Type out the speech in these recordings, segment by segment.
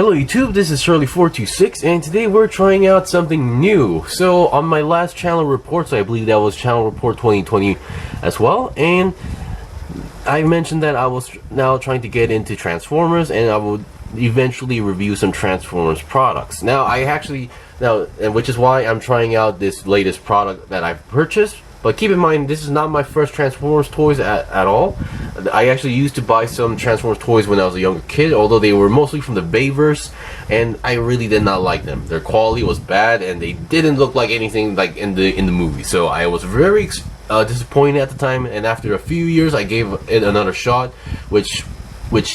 Hello YouTube, this is Shirley426 and today we're trying out something new. So on my last channel reports, I believe that was channel report 2020 as well, and I mentioned that I was now trying to get into Transformers and I would eventually review some Transformers products. Now which is why I'm trying out this latest product that I've purchased. But keep in mind, this is not my first Transformers toys at all. I actually used to buy some Transformers toys when I was a younger kid, although they were mostly from the Bayverse, and I really did not like them. Their quality was bad, and they didn't look like anything like in the movie. So I was very disappointed at the time, and after a few years, I gave it another shot, which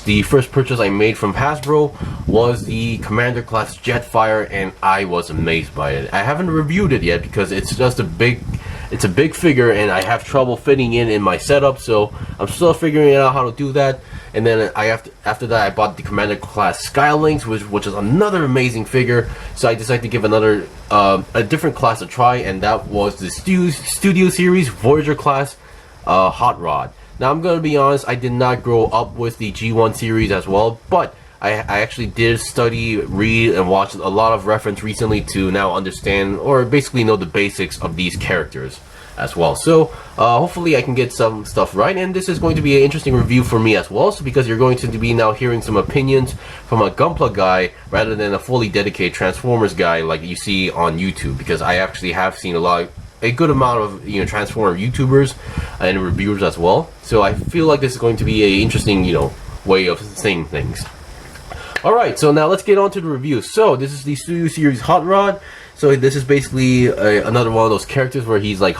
the first purchase I made from Hasbro was the Commander Class Jetfire, and I was amazed by it. I haven't reviewed it yet because it's just a big figure and I have trouble fitting in my setup, so I'm still figuring out how to do that. And then after that I bought the Commander Class Skylynx, which is another amazing figure, so I decided to give another a different class a try, and that was the Studio Series Voyager Class Hot Rod. Now I'm gonna be honest, I did not grow up with the G1 series as well, but I actually did study, read, and watch a lot of reference recently to now understand, or basically know the basics of these characters as well. So hopefully I can get some stuff right, and this is going to be an interesting review for me as well, so because you're going to be now hearing some opinions from a Gunpla guy rather than a fully dedicated Transformers guy like you see on YouTube, because I actually have seen a good amount of Transformer YouTubers and reviewers as well. So I feel like this is going to be a interesting way of saying things. Alright, so now let's get on to the review. So this is the Studio Series Hot Rod. So this is basically another one of those characters where he's like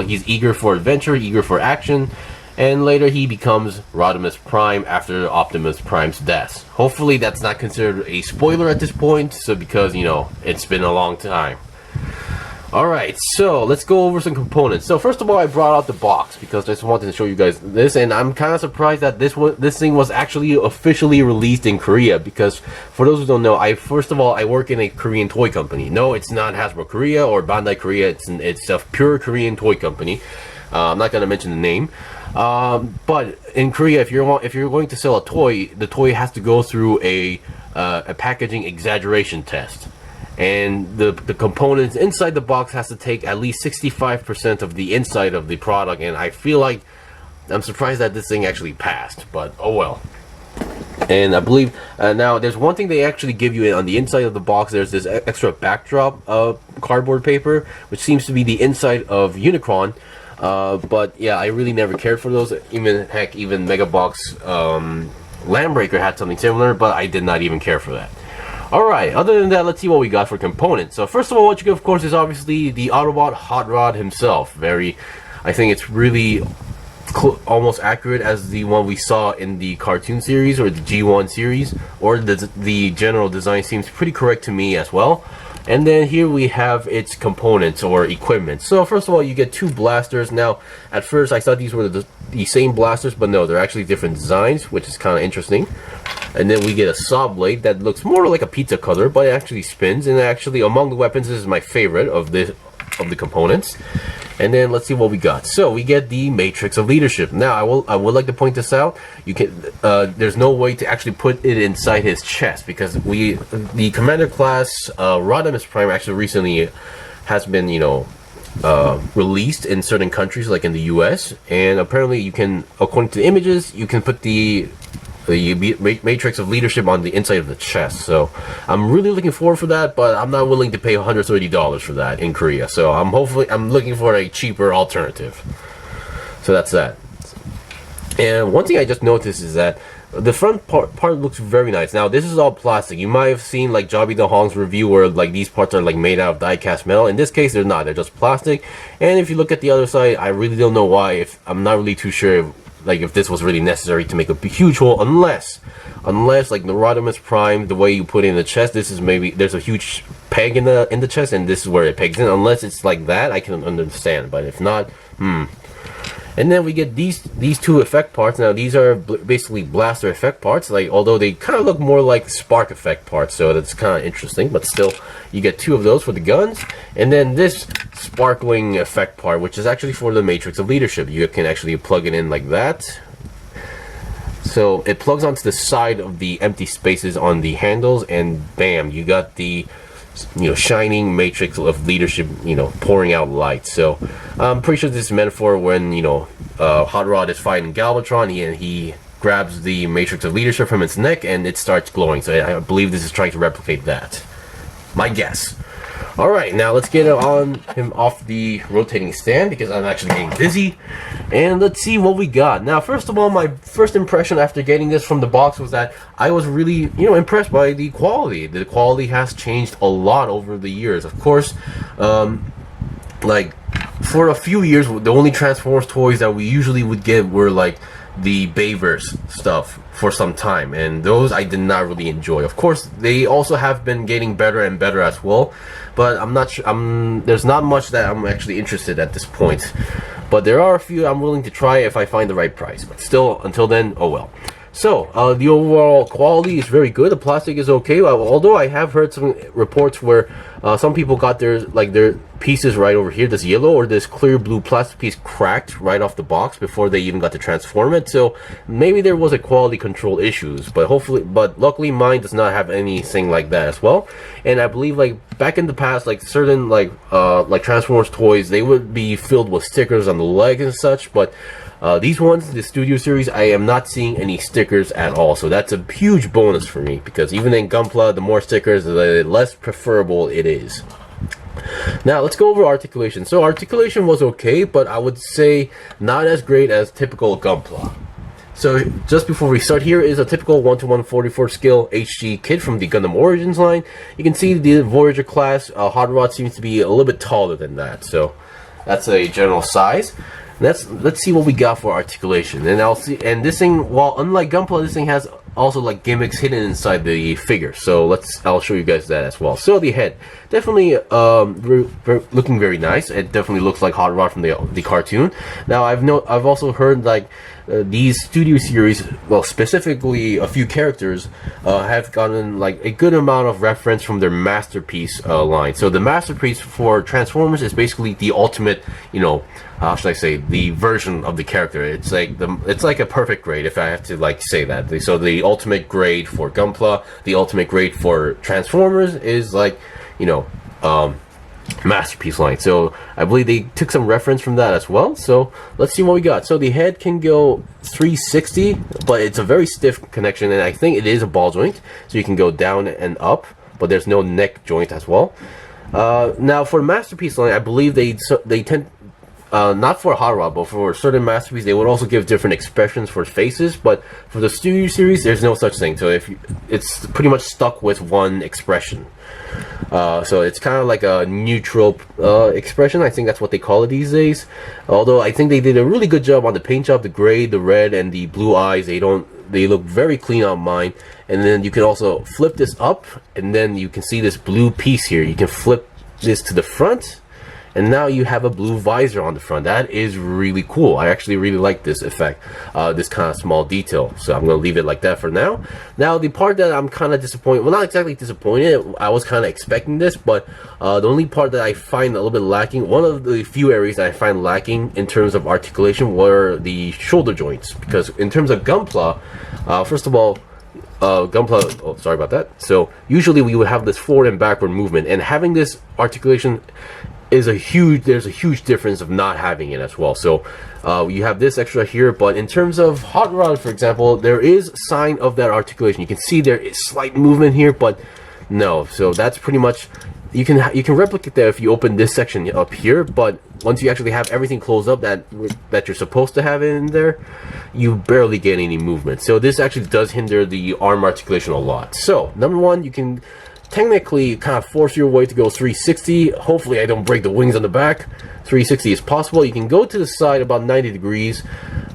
he's eager for adventure, eager for action, and later he becomes Rodimus Prime after Optimus Prime's death. Hopefully that's not considered a spoiler at this point, so because it's been a long time. Alright, so let's go over some components. So first of all, I brought out the box because I just wanted to show you guys this, and I'm kind of surprised that this thing was actually officially released in Korea, because for those who don't know, first of all, I work in a Korean toy company. No, it's not Hasbro Korea or Bandai Korea, it's a pure Korean toy company. I'm not going to mention the name. But in Korea, if you're going to sell a toy, the toy has to go through a packaging exaggeration test. And the components inside the box has to take at least 65% of the inside of the product, and I feel like I'm surprised that this thing actually passed, but oh well. And I believe now there's one thing they actually give you on the inside of the box. There's this extra backdrop of cardboard paper, which seems to be the inside of Unicron. But yeah, I really never cared for those. Even Megabox Landbreaker had something similar, but I did not even care for that. Alright, other than that, let's see what we got for components. So first of all, what you get, of course, is obviously the Autobot Hot Rod himself. I think it's really almost accurate as the one we saw in the cartoon series or the G1 series, or the general design seems pretty correct to me as well. And then here we have its components or equipment. So first of all, you get two blasters. Now, at first I thought these were the same blasters, but no, they're actually different designs, which is kind of interesting. And then we get a saw blade that looks more like a pizza cutter, but it actually spins. And actually, among the weapons, this is my favorite of the components. And then let's see what we got. So we get the Matrix of Leadership. Now I would like to point this out. You can there's no way to actually put it inside his chest, because the Commander Class Rodimus Prime actually recently has been released in certain countries like in the US, and apparently you can, according to the images, you can put the Matrix of Leadership on the inside of the chest. So I'm really looking forward for that, but I'm not willing to pay $130 for that in Korea. So I'm looking for a cheaper alternative. So that's that. And one thing I just noticed is that the front part looks very nice. Now this is all plastic. You might have seen like Jobby the Hong's review where like these parts are like made out of die-cast metal. In this case, they're not. They're just plastic. And if you look at the other side, I really don't know why. I'm not really too sure if this was really necessary to make a huge hole, unless like the Rodimus Prime, the way you put it in the chest, this is maybe there's a huge peg in the chest, and this is where it pegs in. Unless it's like that, I can understand. But if not, And then we get these two effect parts. Now these are basically blaster effect parts, although they kind of look more like spark effect parts, so that's kind of interesting. But still, you get two of those for the guns, and then this sparkling effect part, which is actually for the Matrix of Leadership. You can actually plug it in like that. So it plugs onto the side of the empty spaces on the handles, and bam, you got the shining matrix of leadership, pouring out light. So I'm pretty sure this is meant for when Hot Rod is fighting Galvatron, and he grabs the matrix of leadership from its neck and it starts glowing. So I believe this is trying to replicate that. My guess. Alright, now let's get him off the rotating stand because I'm actually getting dizzy. And let's see what we got. Now, first of all, my first impression after getting this from the box was that I was really, impressed by the quality. The quality has changed a lot over the years. Of course, like, for a few years, the only Transformers toys that we usually would get were, like, the Bayverse stuff for some time, and those I did not really enjoy. Of course, they also have been getting better and better as well, but I'm not sure. There's not much that I'm actually interested at this point, but there are a few I'm willing to try if I find the right price. But still, until then, oh well. So, the overall quality is very good. The plastic is okay, although I have heard some reports where some people got their pieces right over here, this yellow or this clear blue plastic piece cracked right off the box before they even got to transform it. So maybe there was a quality control issues, but luckily mine does not have anything like that as well. And I believe, like, back in the past, like certain like Transformers toys, they would be filled with stickers on the legs and such, but these ones, the Studio Series, I am not seeing any stickers at all. So that's a huge bonus for me, because even in Gunpla, the more stickers, the less preferable it is. Now let's go over articulation. So articulation was okay, but I would say not as great as typical Gunpla. So just before we start, here is a typical 1:1 44 scale HG kit from the Gundam Origins line. You can see the Voyager class Hot Rod seems to be a little bit taller than that, so that's a general size. Let's see what we got for articulation. And this thing, while unlike Gunpla, this thing has also like gimmicks hidden inside the figure. So I'll show you guys that as well. So the head, definitely looking very nice. It definitely looks like Hot Rod from the cartoon. Now I've also heard like these Studio Series, well, specifically a few characters, have gotten like a good amount of reference from their Masterpiece line. So the Masterpiece for Transformers is basically the ultimate, how should I say, the version of the character. It's like a perfect grade, if I have to like say that. So the ultimate grade for Gunpla, the ultimate grade for Transformers is like, Masterpiece line. So I believe they took some reference from that as well. So let's see what we got. So the head can go 360, but it's a very stiff connection, and I think it is a ball joint, so you can go down and up, but there's no neck joint as well. Now for Masterpiece line, I believe they tend, not for Hot Rod, but for certain Masterpiece, they would also give different expressions for faces. But for the Studio Series, there's no such thing. So it's pretty much stuck with one expression. So it's kind of like a neutral expression. I think that's what they call it these days. Although I think they did a really good job on the paint job. The gray, the red, and the blue eyes, they look very clean on mine. And then you can also flip this up, and then you can see this blue piece here. You can flip this to the front, and now you have a blue visor on the front. That is really cool. I actually really like this effect, this kind of small detail. So I'm going to leave it like that for now. Now the part that I'm kind of disappointed, well, not exactly disappointed, I was kind of expecting this, but the only part that I find a little bit lacking, one of the few areas that I find lacking in terms of articulation were the shoulder joints. Because in terms of Gunpla, first of all, Gunpla, oh, sorry about that. So usually we would have this forward and backward movement, and having this articulation there's a huge difference of not having it as well. So you have this extra here, but in terms of Hot Rod, for example, there is sign of that articulation. You can see there is slight movement here, but no. So that's pretty much, you can replicate that if you open this section up here, but once you actually have everything closed up that you're supposed to have in there, you barely get any movement. So this actually does hinder the arm articulation a lot. So number one, you can technically kind of force your way to go 360. Hopefully I don't break the wings on the back. 360 is possible. You can go to the side about 90 degrees,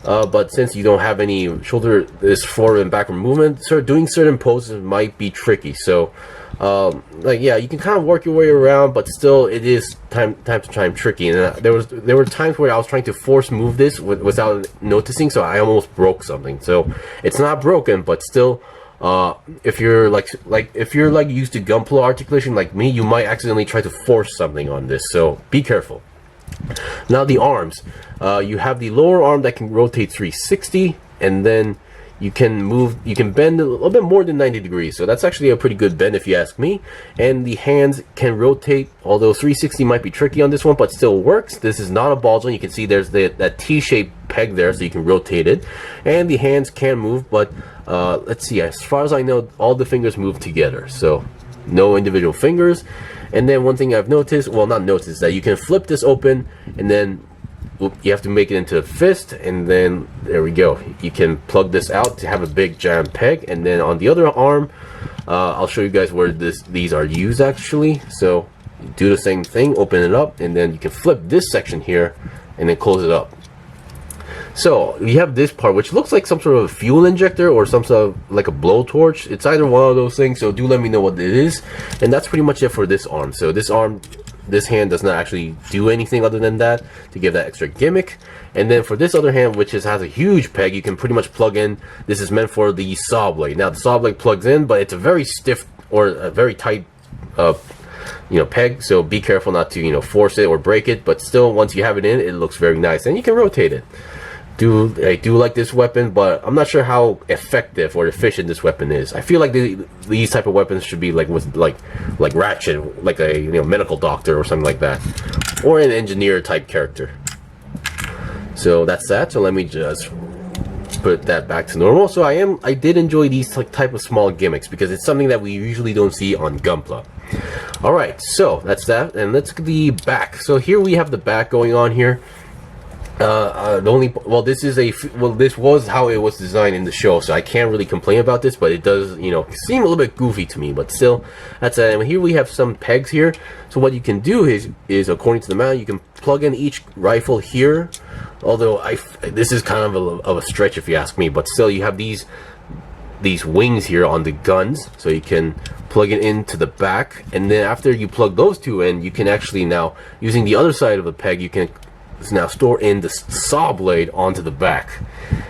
but since you don't have any shoulder, this forward and backward movement, so doing certain poses might be tricky. So yeah, you can kind of work your way around, but still it is time to time tricky. And there were times where I was trying to force move this without noticing, so I almost broke something. So it's not broken, but still, if you're like used to Gunpla articulation like me, you might accidentally try to force something on this, so be careful. Now the arms, you have the lower arm that can rotate 360, and then you can bend a little bit more than 90 degrees, so that's actually a pretty good bend if you ask me. And the hands can rotate, although 360 might be tricky on this one, but still works. This is not a ball joint. You can see there's that T-shaped peg there, so you can rotate it, and the hands can move, but let's see, as far as I know, all the fingers move together, so no individual fingers. And then one thing I've noticed, well, not noticed, that you can flip this open, and then you have to make it into a fist, and then there we go. You can plug this out to have a big giant peg, and then on the other arm, I'll show you guys where these are used actually. So do the same thing, open it up, and then you can flip this section here, and then close it up. So you have this part, which looks like some sort of fuel injector or some sort of like a blowtorch. It's either one of those things, so do let me know what it is. And that's pretty much it for this arm. So this hand does not actually do anything other than that to give that extra gimmick. And then for this other hand, which has a huge peg, you can pretty much plug in. This is meant for the saw blade. Now the saw blade plugs in, but it's a very stiff or a very tight peg, so be careful not to force it or break it. But still, once you have it in, it looks very nice, and you can rotate it. I do like this weapon, but I'm not sure how effective or efficient this weapon is. I feel like these type of weapons should be like with like Ratchet, like a medical doctor or something like that, or an engineer type character. So that's that. So let me just put that back to normal. So I did enjoy these type of small gimmicks because it's something that we usually don't see on Gunpla. All right, so that's that, and let's look at the back. So here we have the back going on here. This was how it was designed in the show, so I can't really complain about this, but it does, seem a little bit goofy to me, but still, that's it. And here we have some pegs here. So what you can do is according to the manual, you can plug in each rifle here, although this is kind of a stretch if you ask me, but still you have these wings here on the guns, so you can plug it into the back, and then after you plug those two in, you can actually now, using the other side of the peg, you can now store in the saw blade onto the back.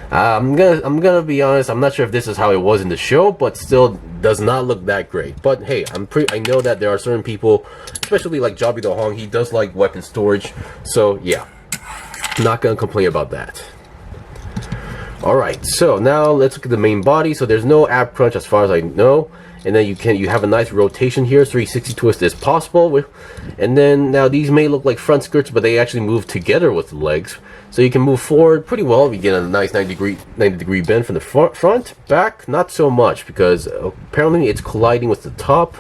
I'm gonna be honest, I'm not sure if this is how it was in the show, but still does not look that great. But hey, I know that there are certain people, especially like Jobby the Hong, he does like weapon storage, so yeah, not gonna complain about that. Alright, so now let's look at the main body. So there's no ab crunch as far as I know. And then you have a nice rotation here. 360 twist is possible. And then now these may look like front skirts, but they actually move together with the legs. So you can move forward pretty well. You get a nice 90 degree bend from the front. Back, not so much, because apparently it's colliding with the top.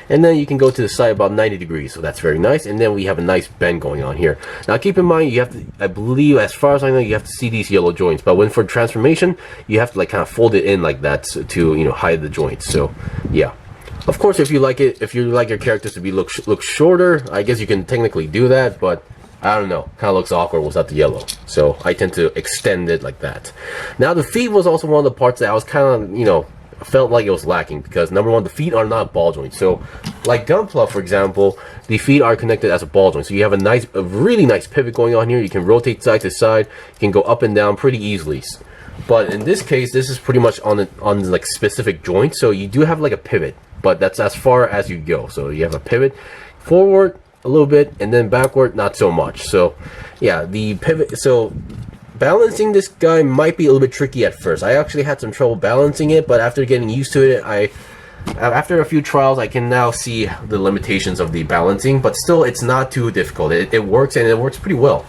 And then you can go to the side about 90 degrees, so that's very nice. And then we have a nice bend going on here. Now keep in mind, you have to, I believe, as far as I know, you have to see these yellow joints. But when for transformation, you have to like kind of fold it in like that to hide the joints. So yeah. Of course, if you like your characters to be look shorter, I guess you can technically do that, but I don't know, kind of looks awkward without the yellow, so I tend to extend it like that. Now the feet was also one of the parts that I was kind of, felt like it was lacking, because number one, the feet are not ball joints. So like Gunpla, for example, the feet are connected as a ball joint, so you have a really nice pivot going on here. You can rotate side to side, you can go up and down pretty easily. But in this case, this is pretty much on like specific joints, so you do have like a pivot, but that's as far as you go. So you have a pivot forward a little bit, and then backward not so much. So yeah, the pivot, so balancing this guy might be a little bit tricky at first. I actually had some trouble balancing it, but after getting used to it, after a few trials, I can now see the limitations of the balancing, but still it's not too difficult. It works, and it works pretty well.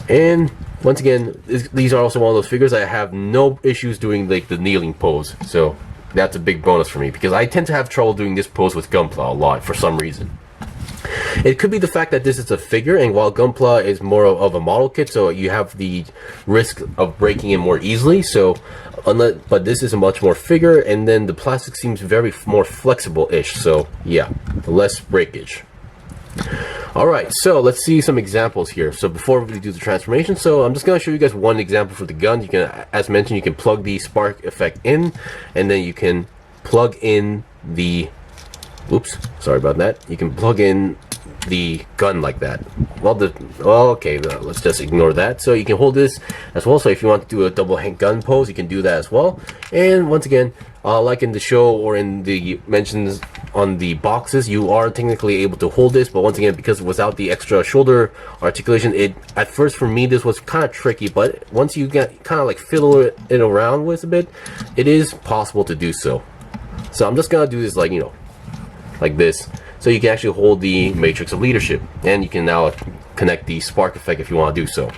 And once again, these are also one of those figures I have no issues doing like the kneeling pose, so that's a big bonus for me, because I tend to have trouble doing this pose with Gunpla a lot for some reason. It could be the fact that this is a figure, and while Gunpla is more of a model kit, so you have the risk of breaking it more easily. So, but this is a much more figure, and then the plastic seems very more flexible-ish. So yeah, less breakage. All right, so let's see some examples here. So before we do the transformation, so I'm just going to show you guys one example for the gun. You can, as mentioned, you can plug the spark effect in, and then you can plug in the, oops, sorry about that. You can plug in the gun like that. Well, okay, let's just ignore that. So you can hold this as well. So if you want to do a double hand gun pose, you can do that as well. And once again, like in the show or in the mentions on the boxes, you are technically able to hold this, but once again, because without the extra shoulder articulation, at first for me this was kind of tricky, but once you get kind of like fiddle it around with a bit, it is possible to do so. So I'm just gonna do this like, you know, like this, so you can actually hold the Matrix of Leadership, and you can now connect the spark effect if you want to do so.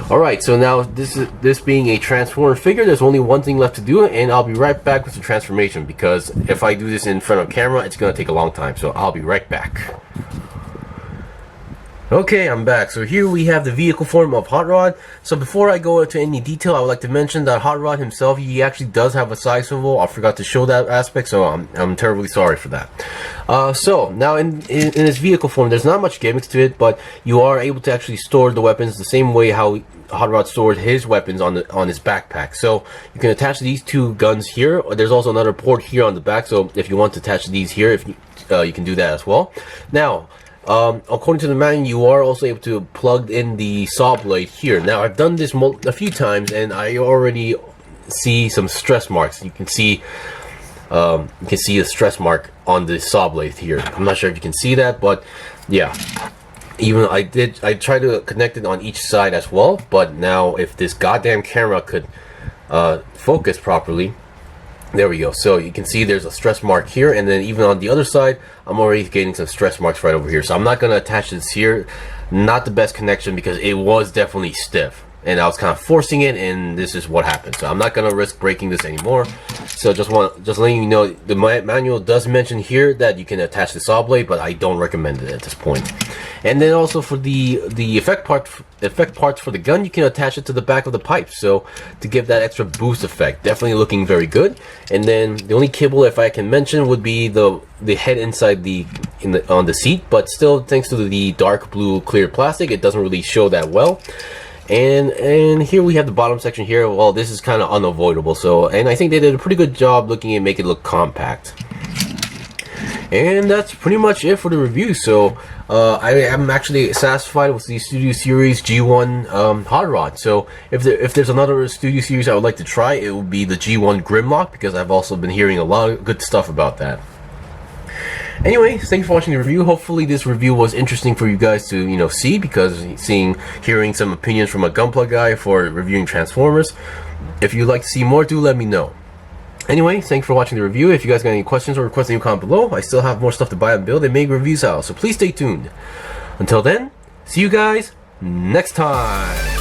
Alright, so now this being a transformer figure, there's only one thing left to do, and I'll be right back with the transformation, because if I do this in front of camera, it's going to take a long time, so I'll be right back. Okay, I'm back. So here we have the vehicle form of Hot Rod. So before I go into any detail, I would like to mention that Hot Rod himself, he actually does have a side swivel. I forgot to show that aspect, so I'm terribly sorry for that. So now in his vehicle form, there's not much gimmicks to it, but you are able to actually store the weapons the same way how Hot Rod stored his weapons on his backpack. So you can attach these two guns here. There's also another port here on the back, so if you want to attach these here, if you can do that as well. Now, according to the manual, you are also able to plug in the saw blade here. Now, I've done this a few times, and I already see some stress marks. You can see a stress mark on the saw blade here. I'm not sure if you can see that, but yeah. Even I tried to connect it on each side as well, but now if this goddamn camera could focus properly. There we go. So you can see there's a stress mark here, and then even on the other side, I'm already getting some stress marks right over here. So I'm not going to attach this here. Not the best connection, because it was definitely stiff, and I was kind of forcing it, and this is what happened. So I'm not going to risk breaking this anymore. So just letting you know, the manual does mention here that you can attach the saw blade, but I don't recommend it at this point. And then also for the effect parts for the gun, you can attach it to the back of the pipe, so to give that extra boost effect. Definitely looking very good. And then the only kibble, if I can mention, would be the head inside on the seat, but still, thanks to the dark blue clear plastic, it doesn't really show that well. And here we have the bottom section here. Well, this is kind of unavoidable, so, and I think they did a pretty good job looking and make it look compact. And that's pretty much it for the review. So I am actually satisfied with the Studio Series G1 Hot Rod. So if there's another Studio Series I would like to try, it would be the G1 Grimlock, because I've also been hearing a lot of good stuff about that. Anyway, thank you for watching the review. Hopefully this review was interesting for you guys to, you know, see, because hearing some opinions from a Gunpla guy for reviewing Transformers. If you'd like to see more, do let me know. Anyway, thank you for watching the review. If you guys got any questions or requests, leave a comment below. I still have more stuff to buy and build and make reviews out, so please stay tuned. Until then, see you guys next time.